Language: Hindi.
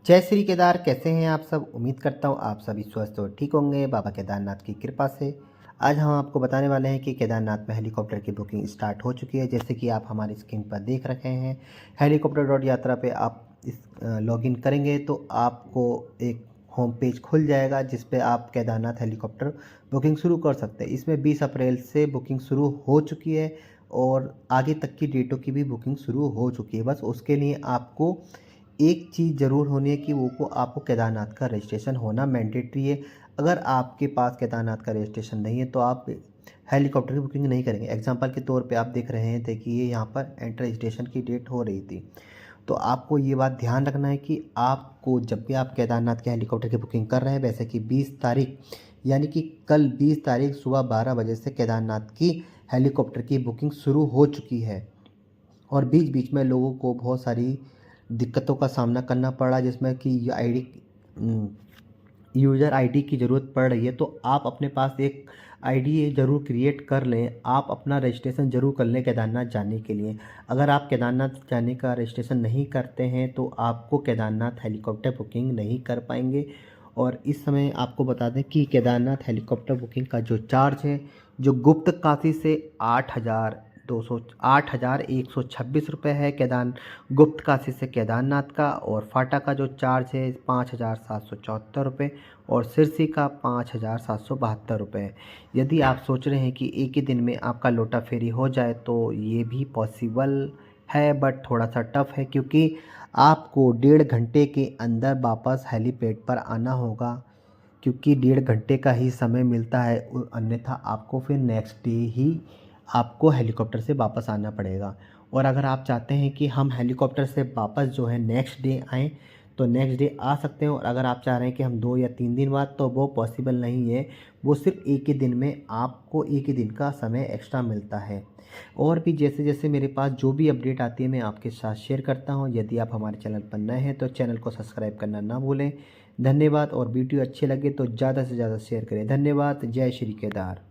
जय श्री केदार, कैसे हैं आप सब। उम्मीद करता हूँ आप सभी स्वस्थ और ठीक होंगे बाबा केदारनाथ की कृपा से। आज हम आपको बताने वाले हैं कि केदारनाथ में हेलीकॉप्टर की बुकिंग स्टार्ट हो चुकी है। जैसे कि आप हमारी स्क्रीन पर देख रहे हैं, helicopter.yatra पे आप इस लॉगिन करेंगे तो आपको एक होम पेज खुल जाएगा जिस पे आप केदारनाथ हेलीकॉप्टर बुकिंग शुरू कर सकते हैं। इसमें 20 अप्रैल से बुकिंग शुरू हो चुकी है और आगे तक की डेटों की भी बुकिंग शुरू हो चुकी है। बस उसके लिए आपको एक चीज़ ज़रूर होनी है कि वो को आपको केदारनाथ का रजिस्ट्रेशन होना मैंडेटरी है। अगर आपके पास केदारनाथ का रजिस्ट्रेशन नहीं है तो आप हेलीकॉप्टर की बुकिंग नहीं करेंगे। एग्जांपल के तौर पे आप देख रहे हैं, देखिए यहाँ पर एंटर रजिस्ट्रेशन की डेट हो रही थी। तो आपको ये बात ध्यान रखना है कि आपको जब भी आप केदारनाथ के हेलीकॉप्टर की बुकिंग कर रहे हैं, वैसे कि 20 तारीख यानी कि कल 20 तारीख सुबह 12 बजे से केदारनाथ की हेलीकॉप्टर की बुकिंग शुरू हो चुकी है। और बीच-बीच में लोगों को बहुत सारी दिक्कतों का सामना करना पड़ा, जिसमें कि उम, यूज़र आईडी की ज़रूरत पड़ रही है। तो आप अपने पास एक आईडी ज़रूर क्रिएट कर लें। आप अपना रजिस्ट्रेशन ज़रूर कर लें केदारनाथ जाने के लिए। अगर आप केदारनाथ जाने का रजिस्ट्रेशन नहीं करते हैं तो आपको केदारनाथ हेलीकॉप्टर बुकिंग नहीं कर पाएँगे। और इस समय आपको बता दें कि केदारनाथ हेलीकॉप्टर बुकिंग का जो चार्ज है, जो गुप्तकाशी से 8,126 रुपये है गुप्तकाशी से केदारनाथ का। और फाटा का जो चार्ज है 5,774 रुपये और सिरसी का 5,772 रुपये है। यदि आप सोच रहे हैं कि एक ही दिन में आपका लोटा फेरी हो जाए तो ये भी पॉसिबल है, बट थोड़ा सा टफ है क्योंकि आपको 1.5 घंटे के अंदर वापस हेलीपैड पर आना होगा, क्योंकि 1.5 घंटे का ही समय मिलता है। अन्यथा आपको फिर नेक्स्ट डे ही आपको हेलीकॉप्टर से वापस आना पड़ेगा। और अगर आप चाहते हैं कि हम हेलीकॉप्टर से वापस जो है नेक्स्ट डे आएँ तो नेक्स्ट डे आ सकते हैं। और अगर आप चाह रहे हैं कि हम 2 या 3 दिन बाद, तो वो पॉसिबल नहीं है। वो सिर्फ एक ही दिन में आपको एक ही दिन का समय एक्स्ट्रा मिलता है। और भी जैसे जैसे मेरे पास जो भी अपडेट आती है मैं आपके साथ शेयर करता हूँ। यदि आप हमारे चैनल पर नए हैं तो चैनल को सब्सक्राइब करना ना भूलें। धन्यवाद। और वीडियो अच्छे लगे तो ज़्यादा से ज़्यादा शेयर करें। धन्यवाद। जय श्री केदार।